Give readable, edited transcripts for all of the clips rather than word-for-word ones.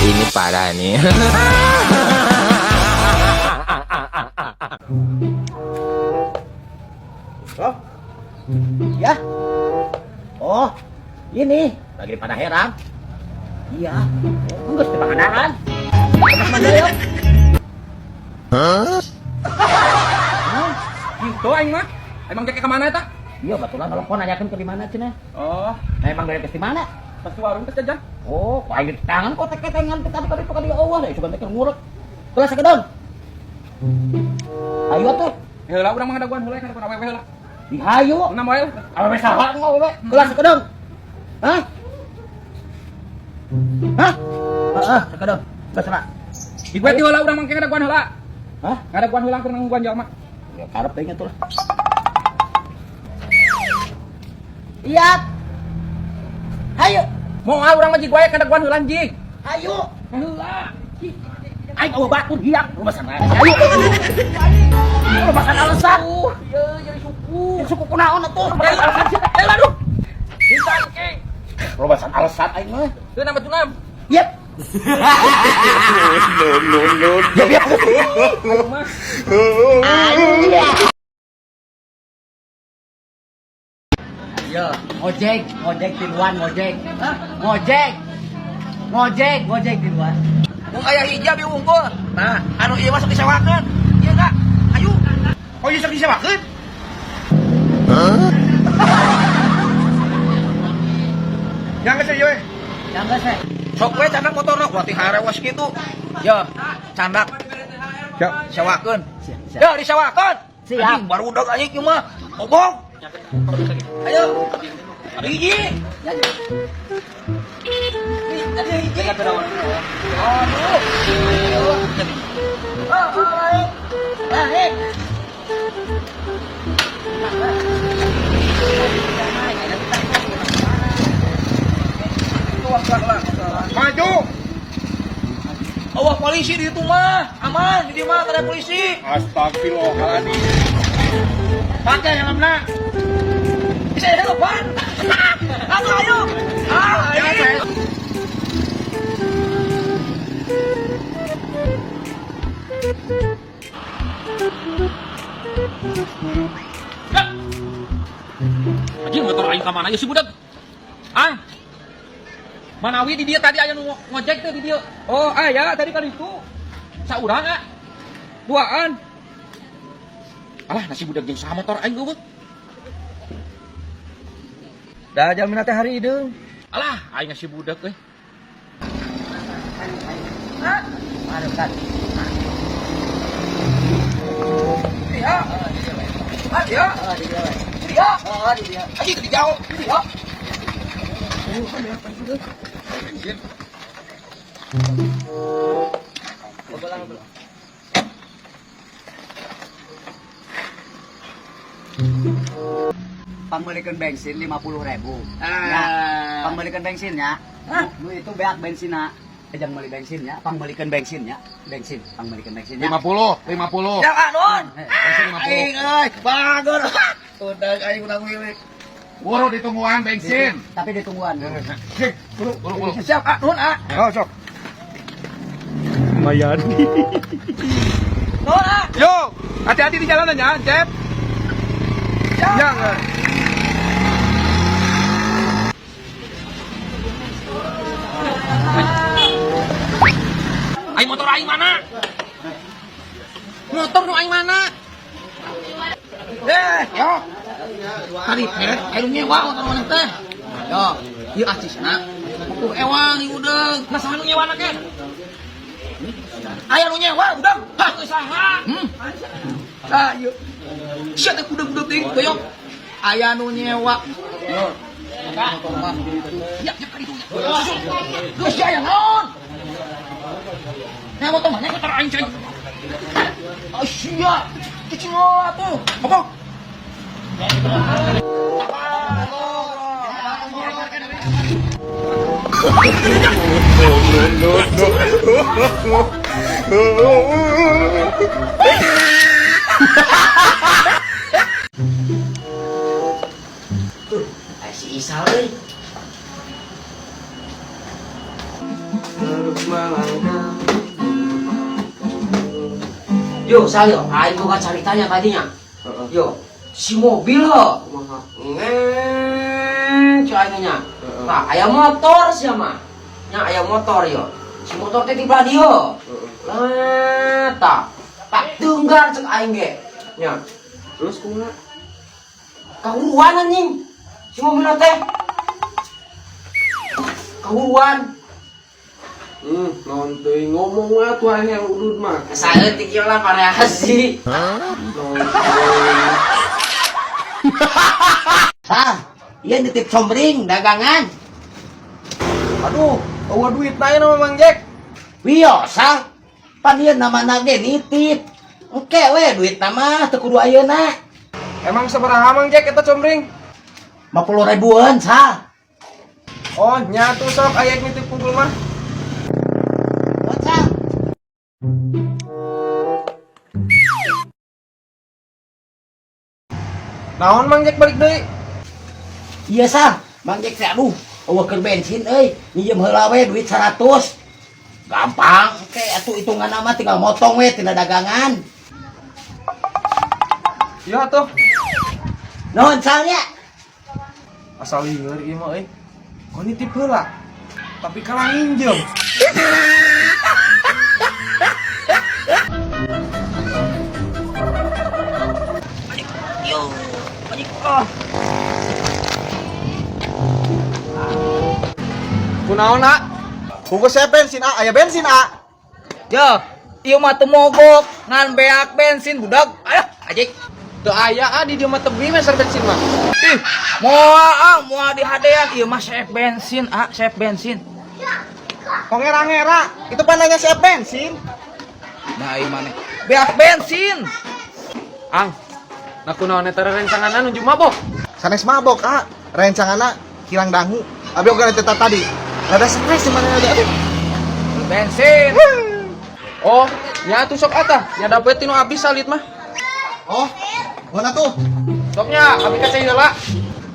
Ini parah nih. Oh, ya. Oh, ini lagi pada heran. Iya, enggak sih panganan. Mana ya? Hah? Gitu aing mah. Emang jaket kemana eta? Iya, betulan telepon nanyakan ke di mana cenah. Oh, Nah, emang dari ke mana? pas warung teh jajan. Oh, kok aing di tangan kok teketengan tadi tadi ka dia eueuh deh, coba teh ngurut. Kelas sakedeng. Ayo tuh, Heula urang mah ngadaguan heula kana awewe heula. dihayu. Enam wae. Awewe saha ngawewe? Kelas sakedeng. Hah? Hah? Heeh, sakedeng. Geus na. Di gue ti heula urang mah ngadaguan heula. Hah? Ngadaguan heula keur ngadaguan jalma. Ya karep teh nya tuh lah. Iya. Hayu. Mau urang mah jig wae ngadaguan heula anjing. Hayu. Heula. Aing eueuh batur hiang rumasan aja. Hayu. Rumasan alasan. Ieu jadi suku. Suku kunaon atuh? Eh, Alasan sih. aduh. Bintang ke. Rumasan alasan aing mah. Teu nama tunam. Yep. No. Yep, yep. Yo, ngojek tiluan ngojek. Hah? Ngojek tiluan. Mun aya hijab di unggul. Nah, anu ieu masuk disewakeun. Ieu enggak? Ayo. Oh, ieu sok disewakeun. Hah? Yang geus ieu we. Jangan saya. Sok we candak motorna berarti harewas kitu. Yo, candak. Yo, sewakeun. Siap. Yo, disewakeun. Siap. Anjing barudak anjing ieu mah. Obong. Ayo. Ada hiji. Ada hiji. Aduh. Baik. Maju. Awas polisi di itu mah. Aman, di mah ada polisi. Astagfirullahaladzim. Pakai helmna. Bisa ada depan. Ayo. Ayo. Anjing motor aing ka mana ya si budak? Ah. Manawi di dia tadi aya nu ngojek teh di dia. Oh, aya tadi kan itu. Saurang ah. Duaan. Alah nasi budak jeung saha motor aing eueuh. Da jamin teh hari deung. Alah aing nasi budak euy. Hah? Aduh kan. Dia. Ah dia. Di dia. Dia. Di dia. Anjing di jauh. Dia. Pambelikan bensin 50.000. Ah. Ya, pambelikan bensinnya. Lu itu beak bensinnya. Jangan beli bensinnya, pambelikan bensinnya. Pambelikan bensinnya. 50. Ya anon. Bensin 50. Aing euy, bager. Udah aing udah milih. Buru ditungguan bensin. Tapi ditungguan. Buru. Siap anon ah. Oh, sok. Mayani. Non ah. Yo, hati-hati di jalanan ya, Cep. Jangan. Aing motor aing mana? Motor nu aing mana? Yo. Tadi aing nyewa motor mana teh? Yo, ieu acisna. Tuh ewang ieu udeung. Masalah nu nyewa ke? Aya nu nyewa udang. Hah, geus saha? Ah, ieu. Sia teh budak-budak teh goyok. Aya nu nyewa. Yo. Motor mah. Ya, kali itu. Geus aya naon? Nah, motor mana motor aing cai. Ah, sia. Kecil atuh. Apa? Yo, saya, aing boga ceritanya tadinya. Yo, si mobil ho. Ceritanya. Nah, aya motor sia mah. Nya aya motor yo. Si motor teh tiba dia. Nah, tak tunggar cek aing ge. Nya. Terus kumaha? Kahuruan anjing. Si mobil teh. Kahuruan. Naon teuing ngomong we atuh yang udud mah. Saya tikil lah variasi. Sah, iya nitip sombring dagangan. Aduh, eueuh duit na nama Mang Jack. Wio, sah. Pan ieu namana ge nitip. Engke we duit nama teu kudu ayeuna. Emang sabaraha Mang Jack eta combring? 50 ribuan, sah. Oh, nya tuh sok aya nitip pungkul mah. Sah. Naon Mang Jack balik deui? Iya sah, Mang Jack teh aduh, eueuh keur bensin euy, minjem heula we duit 100. Gampang, oke atuh hitungan mah tinggal motong we tina dagangan. Iya tuh. Naon salnya? Asal lieur ieu mah euy. Kok nitip heula? Tapi kalah nginjem. Kunaon nak? Bungkus saya bensin aya bensin Yo, ieu mah teu mogok, ngan beak bensin budak. Ayo, ajik. Teu aya di dieu mah tebi meser bensin mah. Ih, moal di hadean ieu mah sep bensin, sep bensin. Kok ngera-ngera? Itu pandanya saya bensin. Nah, ieu maneh. Beak bensin. Ang, nakunaon eta rencanganna nuju mabok. Sanes mabok, rencanganna hilang dangu. Abi oga eta tadi. Ada stres di mana ada. Bensin. Oh, nya atuh sok atah. Nya dapet tinu abdi salit mah. Oh, mana tuh? Soknya, abi ka cai heula.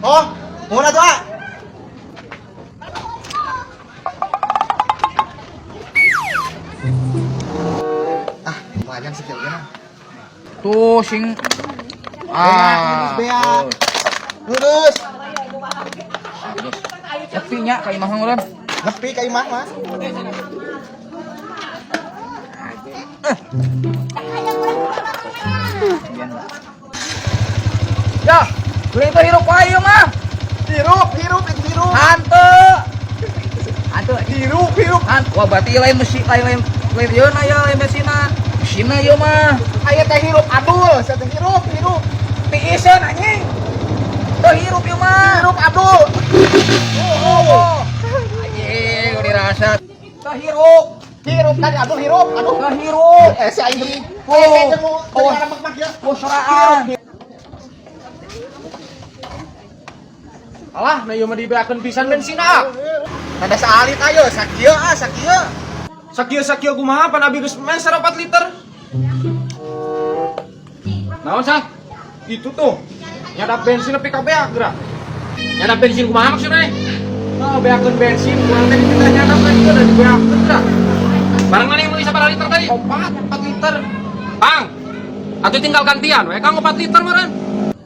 Oh, mana tuh, lumayan sih kayaknya. Tuh sing Beak. Lurus. Tapi nya ka imah ngeureun. Nepi ka imah mah. Ya, beli teh hirup wae ieu mah. Hirup. Hanteu. Hirup. Wah, berarti lain mesin lain ieu na ya lain mesinna. Mesinna ieu mah. Aya teh hirup adul, saya teh hirup. Tiiseun anjing. Teu hirup ieu mah. Hirup adul. Oh. Anjing, dirasa. Teu hirup. Hirup tadi adul hirup. Aduh. Teu hirup. Si aing deui. Oh. Mak ya. Oh, soraan. Alah, na ieu mah dibeakeun pisan bensina. Ada saalit ayo, sakieu. Sakieu kumaha pan abi geus meser 4 liter. Naon sah? Itu tuh. Nyadap bensin nepi ka beak geura. Nyadap bensin kumaha maksudna? Nah, beakeun bensin kurang teh kita nyadap kan ieu da dibeakeun geura. Barang mana yang meuli sabaraha liter tadi? 4 liter. Bang. Atuh tinggal gantian we Kang 4 liter meureun.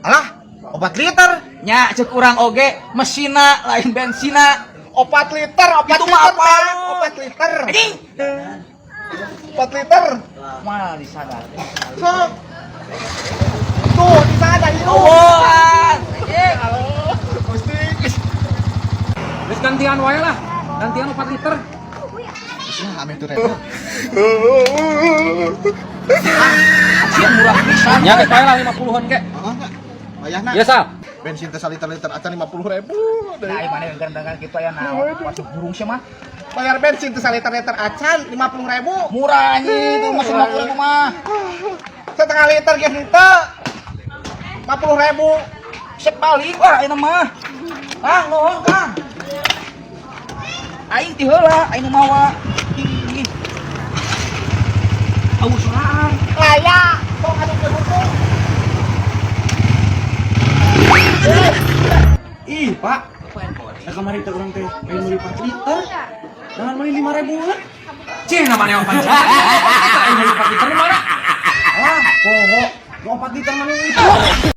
Alah, 4 liter. Nya cek urang oge mesinna lain bensina. 4 liter, 4 Itu liter. mah apa? 4 liter. Anjing. 4 liter. Mah disadar. Sok. Tuh, di sana ada hirup. Tuhan. Anjing. Gusti. Terus gantian wae lah. Gantian 4 liter. Ame tuh Anjing murah pisan. Ya kayak wae lah 50-an kek. Bayahna. Iya, Sal. Bensin teh liter acan 50.000. Nah, mana yang gandangan kita ya nah. Masuk burung sih mah. Bayar bensin teh liter acan 50.000. Murah anjing itu masuk 50.000 mah. Setengah liter ge henteu. 50.000. Sep balik wah ayeuna mah. Kang, nuhun Kang. Aing ti heula, aing mawa. Ih. Awu soraan. Layak. Sok anu ke buku. Ih, Pak. Nah, kemarin teh urang teh pengen meuli 4 liter. Jangan meuli 5.000-an. Cih namanya apa? Aing 4 liter mana? Ah, poho. 24 liter mana itu?